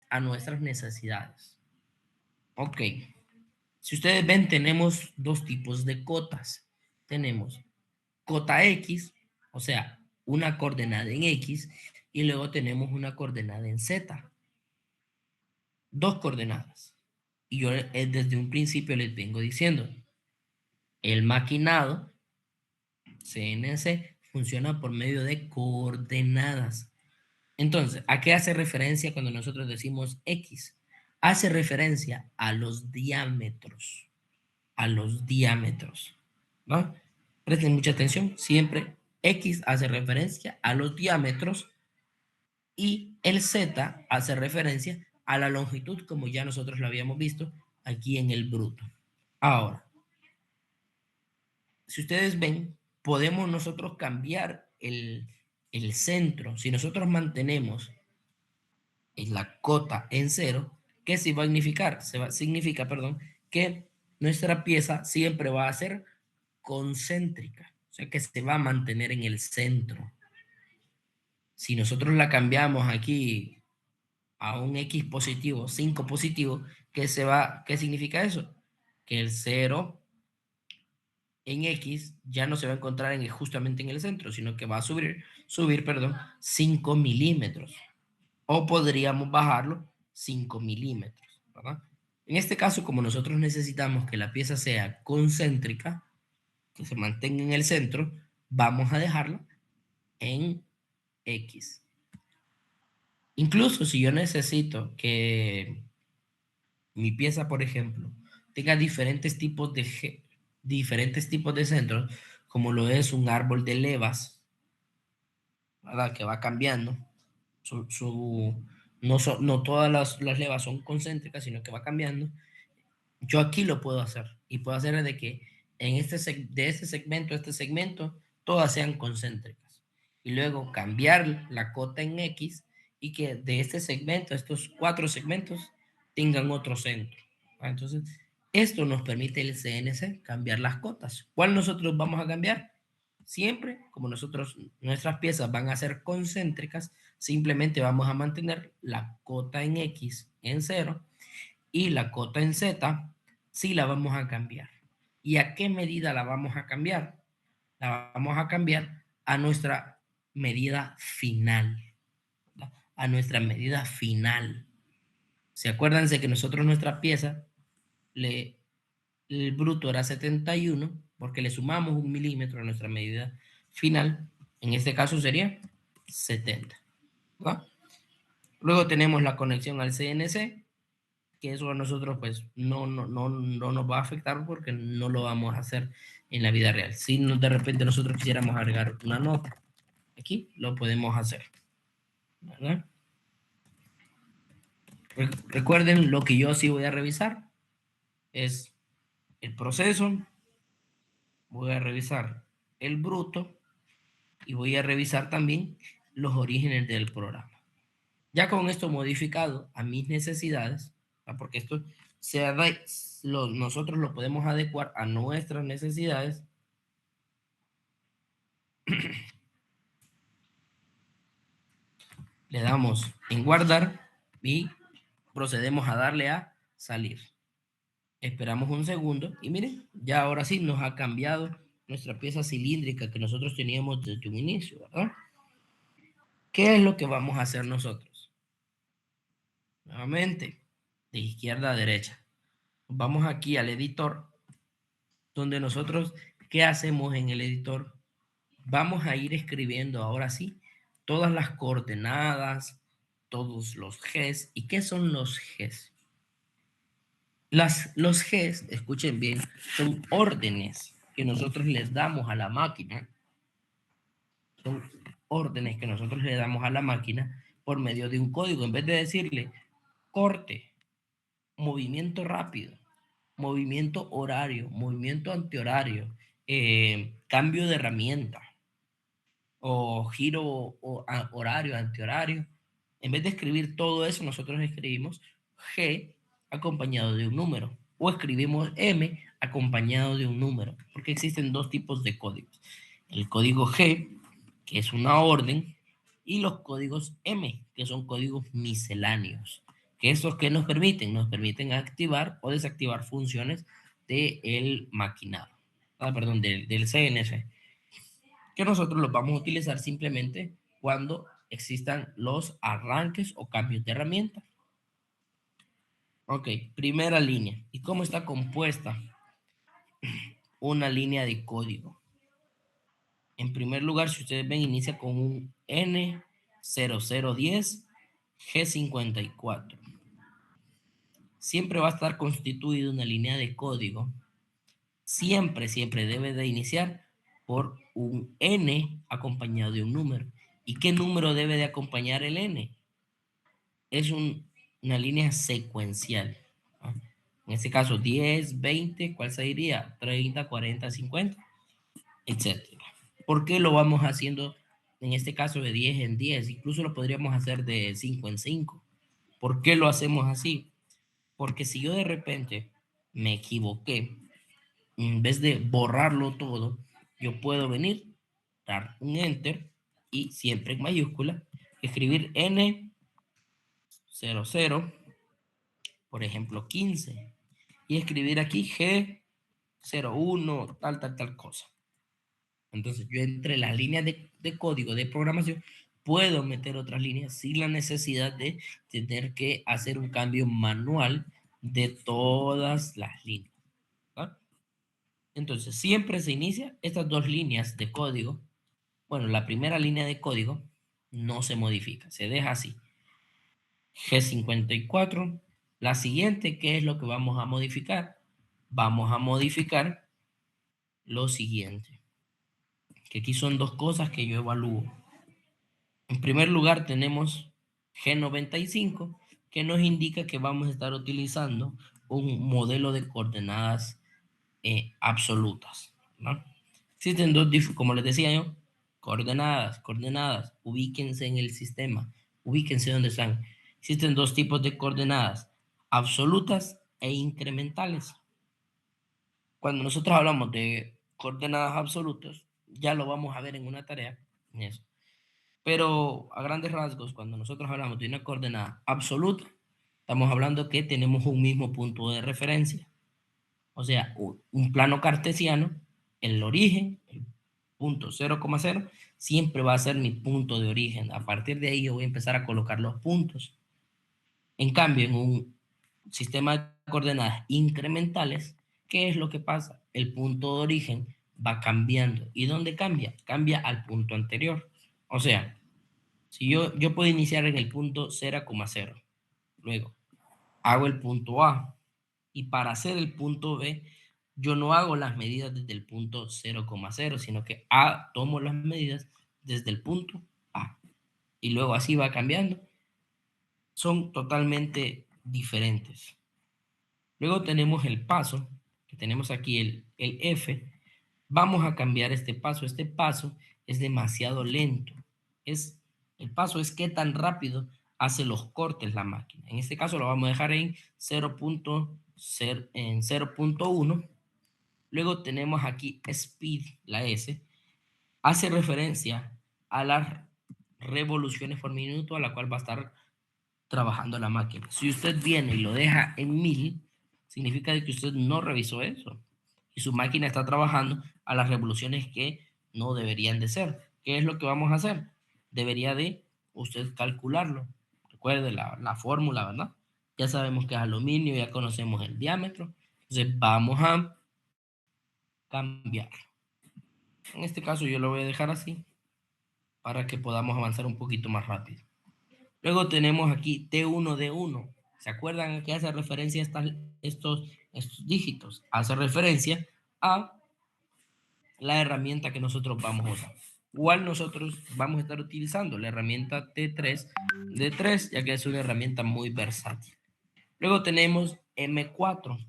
a nuestras necesidades. Ok. Si ustedes ven, tenemos dos tipos de cotas. Tenemos cota X, o sea, una coordenada en X, y luego tenemos una coordenada en Z. Dos coordenadas. Y yo desde un principio les vengo diciendo, el maquinado CNC funciona por medio de coordenadas. Entonces, ¿a qué hace referencia cuando nosotros decimos X? Hace referencia a los diámetros. A los diámetros. ¿No? Presten mucha atención. Siempre X hace referencia a los diámetros y el Z hace referencia a la longitud, como ya nosotros lo habíamos visto aquí en el bruto. Ahora, si ustedes ven, podemos nosotros cambiar el centro. Si nosotros mantenemos la cota en cero, ¿qué se va a significar? Significa, perdón, que nuestra pieza siempre va a ser concéntrica, o sea que se va a mantener en el centro. Si nosotros la cambiamos aquí a un X positivo, 5 positivo, ¿qué significa eso? Que el cero en X ya no se va a encontrar justamente en el centro, sino que va a subir, perdón, 5 milímetros. O podríamos bajarlo 5 milímetros, ¿verdad? En este caso, como nosotros necesitamos que la pieza sea concéntrica, que se mantenga en el centro, vamos a dejarla en X. Incluso si yo necesito que mi pieza, por ejemplo, tenga diferentes tipos de centros, como lo es un árbol de levas, ¿verdad? Que va cambiando. No todas las levas son concéntricas, sino que va cambiando. Yo aquí lo puedo hacer. Y puedo hacer de que de este segmento a este segmento, todas sean concéntricas. Y luego cambiar la cota en X y que de este segmento, estos 4 segmentos, tengan otro centro. Entonces, esto nos permite el CNC cambiar las cotas. ¿Cuál nosotros vamos a cambiar? Siempre, como nuestras piezas van a ser concéntricas, simplemente vamos a mantener la cota en X en 0 y la cota en Z sí la vamos a cambiar. ¿Y a qué medida la vamos a cambiar? La vamos a cambiar a nuestra medida final. ¿Verdad? A nuestra medida final. ¿Se acuérdense que nosotros nuestra pieza, el bruto era 71, porque le sumamos 1 milímetro a nuestra medida final? En este caso sería 70. ¿verdad? Luego tenemos la conexión al CNC, que eso a nosotros pues no nos va a afectar porque no lo vamos a hacer en la vida real. Si de repente nosotros quisiéramos agregar una nota, aquí lo podemos hacer. ¿Verdad? Recuerden, lo que yo sí voy a revisar es el proceso, voy a revisar el bruto y voy a revisar también los orígenes del programa. Ya con esto modificado a mis necesidades, porque esto nosotros lo podemos adecuar a nuestras necesidades, le damos en guardar y procedemos a darle a salir. Esperamos un segundo y miren, ya ahora sí nos ha cambiado nuestra pieza cilíndrica que nosotros teníamos desde un inicio, ¿verdad? ¿Qué es lo que vamos a hacer nosotros? Nuevamente, de izquierda a derecha. Vamos aquí al editor, donde nosotros, ¿qué hacemos en el editor? Vamos a ir escribiendo ahora sí todas las coordenadas, todos los Gs. ¿Y qué son los Gs? Los Gs, escuchen bien, son órdenes que nosotros les damos a la máquina. Son órdenes que nosotros le damos a la máquina por medio de un código. En vez de decirle corte, movimiento rápido, movimiento horario, movimiento antihorario, cambio de herramienta o giro horario, antihorario. En vez de escribir todo eso, nosotros escribimos G acompañado de un número o escribimos M acompañado de un número, porque existen dos tipos de códigos. El código G, que es una orden, y los códigos M, que son códigos misceláneos. que estos que nos permiten activar o desactivar funciones del maquinado, perdón, del CNC, que nosotros los vamos a utilizar simplemente cuando existan los arranques o cambios de herramienta. Ok, primera línea. ¿Y cómo está compuesta una línea de código? En primer lugar, si ustedes ven, inicia con un N0010 G54. Siempre va a estar constituida una línea de código. Siempre debe de iniciar por un N acompañado de un número. ¿Y qué número debe de acompañar el N? Es una línea secuencial. En este caso, 10, 20, ¿cuál sería? 30, 40, 50, etcétera. ¿Por qué lo vamos haciendo en este caso de 10 en 10? Incluso lo podríamos hacer de 5 en 5. ¿Por qué lo hacemos así? Porque si yo de repente me equivoqué, en vez de borrarlo todo, yo puedo venir, dar un enter y siempre en mayúscula, escribir N00, por ejemplo 15, y escribir aquí G01, tal cosa. Entonces yo entre las líneas de código de programación puedo meter otras líneas sin la necesidad de tener que hacer un cambio manual de todas las líneas, ¿no? Entonces siempre se inicia estas dos líneas de código. Bueno, la primera línea de código no se modifica, se deja así. G54. La siguiente, ¿qué es lo que vamos a modificar? Vamos a modificar lo siguiente, que aquí son dos cosas que yo evalúo. En primer lugar tenemos G95, que nos indica que vamos a estar utilizando un modelo de coordenadas absolutas, ¿no? Existen dos, como les decía yo, coordenadas, ubíquense en el sistema, ubíquense donde están. Existen dos tipos de coordenadas, absolutas e incrementales. Cuando nosotros hablamos de coordenadas absolutas, ya lo vamos a ver en una tarea, en eso. Pero a grandes rasgos, cuando nosotros hablamos de una coordenada absoluta, estamos hablando que tenemos un mismo punto de referencia. O sea, un plano cartesiano, el origen, el punto 0,0, siempre va a ser mi punto de origen. A partir de ahí yo voy a empezar a colocar los puntos. En cambio, en un sistema de coordenadas incrementales, ¿qué es lo que pasa? El punto de origen va cambiando. ¿Y dónde cambia? Cambia al punto anterior. O sea, si yo puedo iniciar en el punto 0,0, luego hago el punto A, y para hacer el punto B, yo no hago las medidas desde el punto 0,0, sino que tomo las medidas desde el punto A. Y luego así va cambiando. Son totalmente diferentes. Luego tenemos el paso, que tenemos aquí el F. Vamos a cambiar este paso. Este paso es demasiado lento. El paso es qué tan rápido hace los cortes la máquina. En este caso lo vamos a dejar en 0.1. Luego tenemos aquí speed, la S. Hace referencia a las revoluciones por minuto a la cual va a estar trabajando la máquina. Si usted viene y lo deja en 1000, significa que usted no revisó eso. Y su máquina está trabajando a las revoluciones que no deberían de ser. ¿Qué es lo que vamos a hacer? Debería de usted calcularlo. Recuerde la fórmula, ¿verdad? Ya sabemos que es aluminio, ya conocemos el diámetro. Entonces vamos a cambiar. En este caso yo lo voy a dejar así para que podamos avanzar un poquito más rápido. Luego tenemos aquí T1D1. ¿Se acuerdan a qué hace referencia estos dígitos? Hace referencia a la herramienta que nosotros vamos a usar. ¿Cuál nosotros vamos a estar utilizando? La herramienta T3D3, ya que es una herramienta muy versátil. Luego tenemos M4.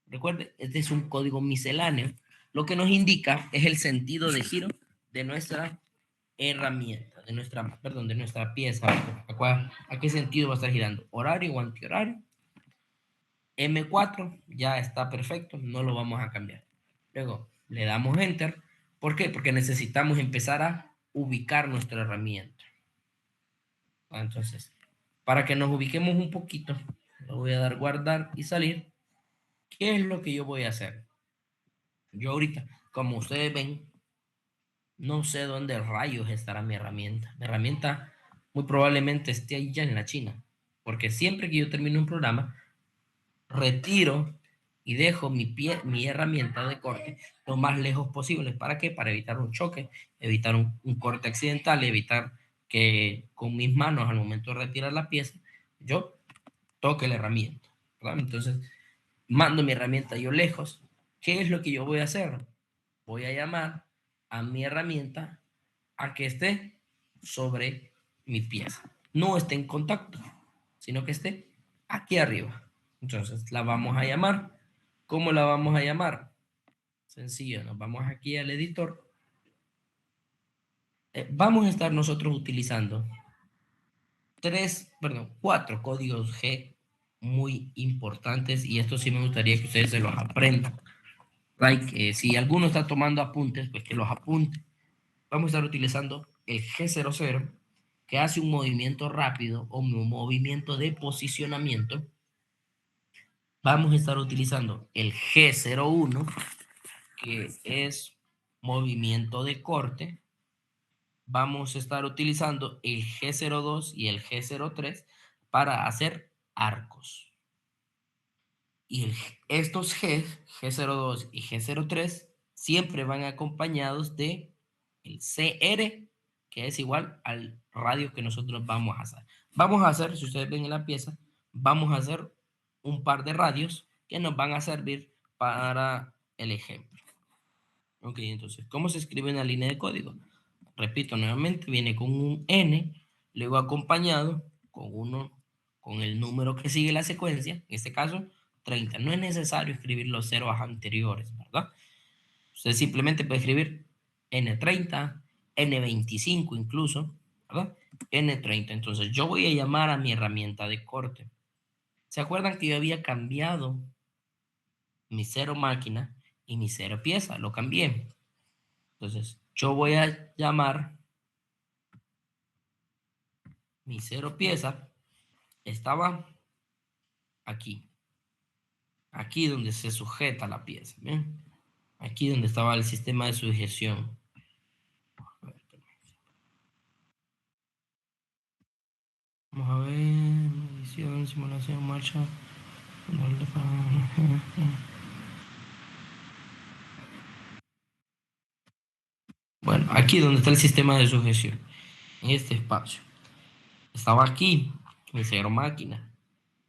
Recuerde, este es un código misceláneo. Lo que nos indica es el sentido de giro de nuestra herramienta, de nuestra pieza. ¿A qué sentido va a estar girando? ¿Horario o antihorario? M4 ya está perfecto, no lo vamos a cambiar. Luego le damos Enter. ¿Por qué? Porque necesitamos empezar a ubicar nuestra herramienta. Entonces, Para que nos ubiquemos un poquito, le voy a dar guardar y salir. ¿Qué es lo que yo voy a hacer? Yo ahorita, como ustedes ven, no sé dónde rayos estará mi herramienta. Mi herramienta muy probablemente esté ahí ya en la China, porque siempre que yo termino un programa, retiro y dejo mi herramienta de corte lo más lejos posible. ¿Para qué? Para evitar un choque, evitar un corte accidental, evitar que con mis manos al momento de retirar la pieza, yo toque la herramienta, ¿verdad? Entonces, mando mi herramienta yo lejos. ¿Qué es lo que yo voy a hacer? Voy a llamar a mi herramienta a que esté sobre mi pieza. No esté en contacto, sino que esté aquí arriba. Entonces la vamos a llamar. ¿Cómo la vamos a llamar? Sencillo, nos vamos aquí al editor. Vamos a estar nosotros utilizando cuatro códigos G muy importantes y esto sí me gustaría que ustedes se los aprendan. Like, si alguno está tomando apuntes, pues que los apunte. Vamos a estar utilizando el G00, que hace un movimiento rápido o un movimiento de posicionamiento. Vamos a estar utilizando el G01, que es movimiento de corte. Vamos a estar utilizando el G02 y el G03 para hacer arcos. Y estos G02 y G03, siempre van acompañados de el CR, que es igual al radio que nosotros vamos a hacer. Vamos a hacer, si ustedes ven en la pieza, vamos a hacer un par de radios que nos van a servir para el ejemplo. Ok, entonces, ¿cómo se escribe una línea de código? Repito nuevamente, viene con un N, luego acompañado con el número que sigue la secuencia, en este caso 30. No es necesario escribir los ceros anteriores, ¿verdad? Usted simplemente puede escribir N30, N25 incluso, ¿verdad? N30. Entonces yo voy a llamar a mi herramienta de corte. ¿Se acuerdan que yo había cambiado mi cero máquina y mi cero pieza? Lo cambié. Entonces yo voy a llamar mi cero pieza. Estaba aquí. Aquí donde se sujeta la pieza. ¿Bien? Aquí donde estaba el sistema de sujeción. Vamos a ver. Edición, simulación, marcha. Bueno, aquí donde está el sistema de sujeción. En este espacio. Estaba aquí mi cero máquina.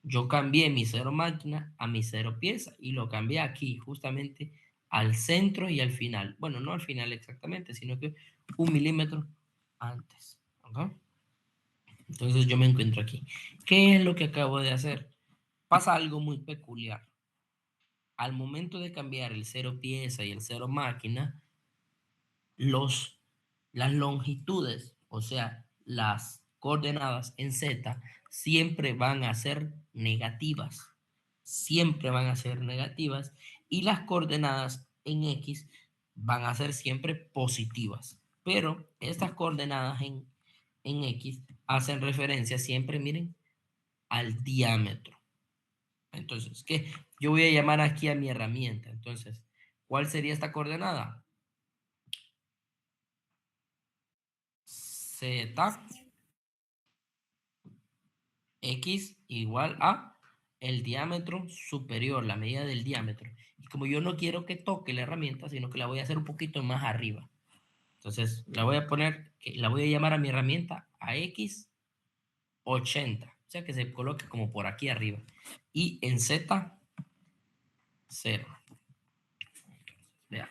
Yo cambié mi cero máquina a mi cero pieza y lo cambié aquí justamente al centro y al final. Bueno, no al final exactamente, sino que 1 milímetro antes. ¿Ok? Entonces yo me encuentro aquí. ¿Qué es lo que acabo de hacer? Pasa algo muy peculiar. Al momento de cambiar el cero pieza y el cero máquina, los, las longitudes, o sea, las coordenadas en Z, siempre van a ser negativas. Siempre van a ser negativas. Y las coordenadas en X van a ser siempre positivas. Pero estas coordenadas en X hacen referencia siempre, miren, al diámetro. Entonces, ¿qué? Yo voy a llamar aquí a mi herramienta. Entonces, ¿cuál sería esta coordenada? Z, X igual a el diámetro superior, la medida del diámetro. Y como yo no quiero que toque la herramienta, sino que la voy a hacer un poquito más arriba. Entonces, la voy a poner, la voy a llamar a mi herramienta a X 80. O sea, que se coloque como por aquí arriba. Y en Z, 0. Vean.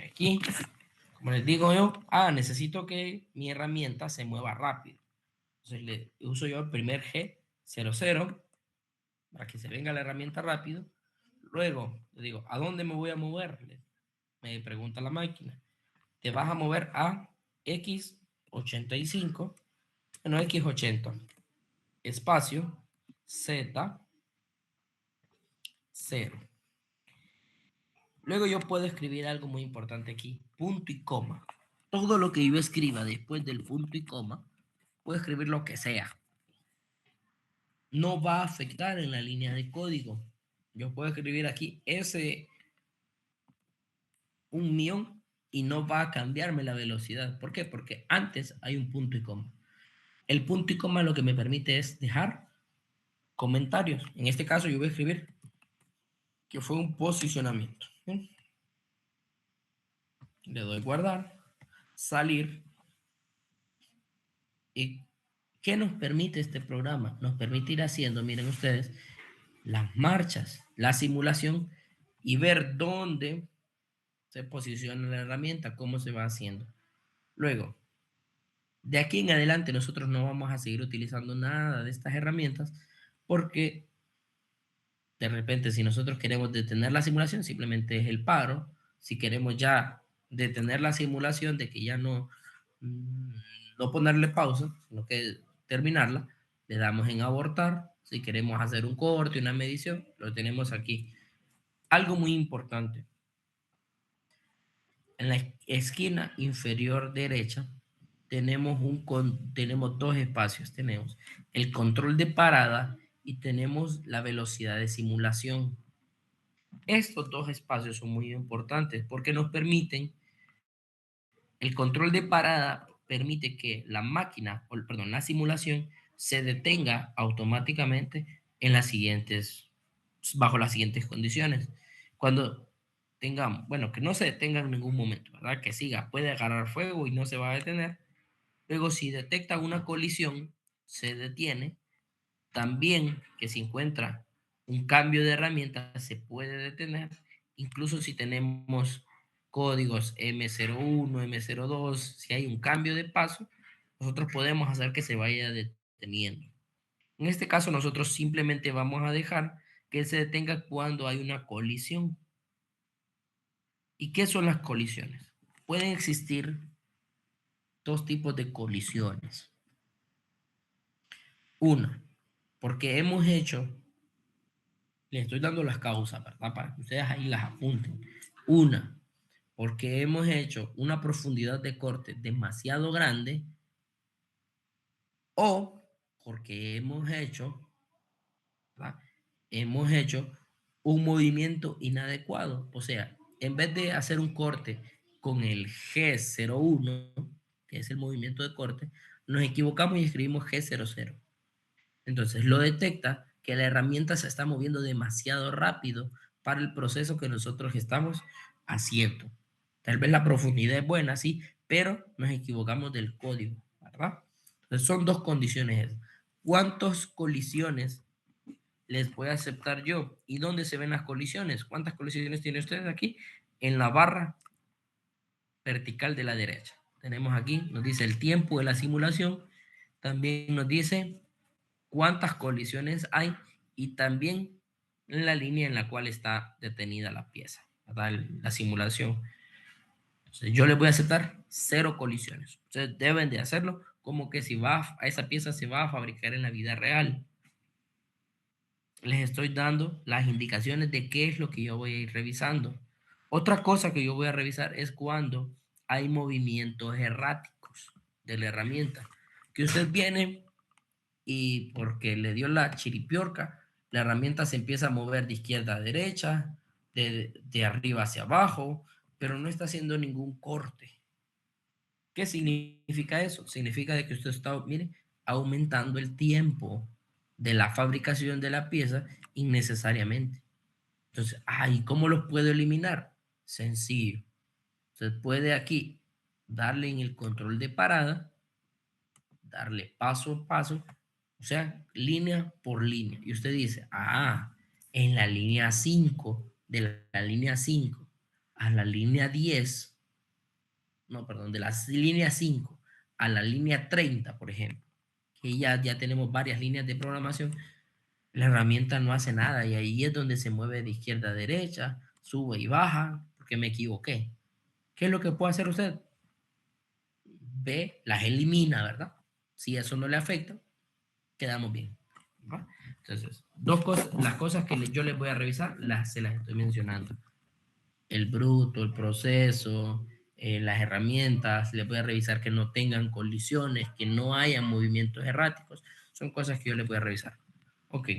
Aquí, como les digo yo, necesito que mi herramienta se mueva rápido. Entonces le uso yo el primer G00 para que se venga la herramienta rápido. Luego le digo, ¿a dónde me voy a mover? Me pregunta la máquina. Te vas a mover a X85, bueno, X80, espacio, Z, 0. Luego yo puedo escribir algo muy importante aquí, punto y coma. Todo lo que yo escriba después del punto y coma puedo escribir lo que sea. No va a afectar en la línea de código. Yo puedo escribir aquí S 1.000.000 y no va a cambiarme la velocidad. ¿Por qué? Porque antes hay un punto y coma. El punto y coma lo que me permite es dejar comentarios. En este caso yo voy a escribir que fue un posicionamiento. ¿Sí? Le doy guardar, salir. ¿Y qué nos permite este programa? Nos permite ir haciendo, miren ustedes, las marchas, la simulación y ver dónde se posiciona la herramienta, cómo se va haciendo. Luego, de aquí en adelante nosotros no vamos a seguir utilizando nada de estas herramientas porque de repente si nosotros queremos detener la simulación simplemente es el paro. Si queremos ya detener la simulación de que ya no ponerle pausa, sino que terminarla, le damos en abortar. Si queremos hacer un corte, una medición, lo tenemos aquí. Algo muy importante. En la esquina inferior derecha tenemos dos espacios. Tenemos el control de parada y tenemos la velocidad de simulación. Estos dos espacios son muy importantes porque nos permiten, el control de parada permite que la máquina, o perdón, la simulación se detenga automáticamente bajo las siguientes condiciones. Cuando tengamos, bueno, que no se detenga en ningún momento, ¿verdad? Que siga, puede agarrar fuego y no se va a detener. Luego, si detecta una colisión, se detiene. También que si encuentra un cambio de herramienta, se puede detener. Incluso si tenemos códigos M01, M02, si hay un cambio de paso, nosotros podemos hacer que se vaya deteniendo. En este caso, nosotros simplemente vamos a dejar que se detenga cuando hay una colisión. ¿Y qué son las colisiones? Pueden existir dos tipos de colisiones. Una, porque hemos hecho, les estoy dando las causas, ¿verdad? Para que ustedes ahí las apunten. Una, porque hemos hecho una profundidad de corte demasiado grande o porque ¿verdad? Hemos hecho un movimiento inadecuado. O sea, en vez de hacer un corte con el G01, que es el movimiento de corte, nos equivocamos y escribimos G00. Entonces lo detecta que la herramienta se está moviendo demasiado rápido para el proceso que nosotros estamos haciendo. Tal vez la profundidad es buena, sí, pero nos equivocamos del código, ¿verdad? Entonces son dos condiciones. ¿Cuántas colisiones les voy a aceptar yo? ¿Y dónde se ven las colisiones? ¿Cuántas colisiones tiene ustedes aquí? En la barra vertical de la derecha. Tenemos aquí, nos dice el tiempo de la simulación, también nos dice cuántas colisiones hay y también la línea en la cual está detenida la pieza, ¿verdad? La simulación. Entonces, yo les voy a aceptar 0 colisiones. Ustedes deben de hacerlo como que si a esa pieza se va a fabricar en la vida real. Les estoy dando las indicaciones de qué es lo que yo voy a ir revisando. Otra cosa que yo voy a revisar es cuando hay movimientos erráticos de la herramienta. Que usted viene y porque le dio la chiripiorca, la herramienta se empieza a mover de izquierda a derecha, de arriba hacia abajo, pero no está haciendo ningún corte. ¿Qué significa eso? Significa de que usted está, mire, aumentando el tiempo de la fabricación de la pieza innecesariamente. Entonces, ¿y cómo los puedo eliminar? Sencillo. Usted puede aquí darle en el control de parada, darle paso a paso, o sea, línea por línea. Y usted dice, en la línea 5, de la línea 5 a la línea 10, no, perdón, de la línea 5 a la línea 30, por ejemplo, que ya tenemos varias líneas de programación, la herramienta no hace nada y ahí es donde se mueve de izquierda a derecha, sube y baja, porque me equivoqué. ¿Qué es lo que puede hacer usted? Ve, las elimina, ¿verdad? Si eso no le afecta, quedamos bien. ¿Va? Entonces, dos cosas, las cosas que yo les voy a revisar, se las estoy mencionando. El bruto, el proceso, las herramientas, le voy a revisar que no tengan colisiones, que no haya movimientos erráticos. Son cosas que yo le voy a revisar. Ok.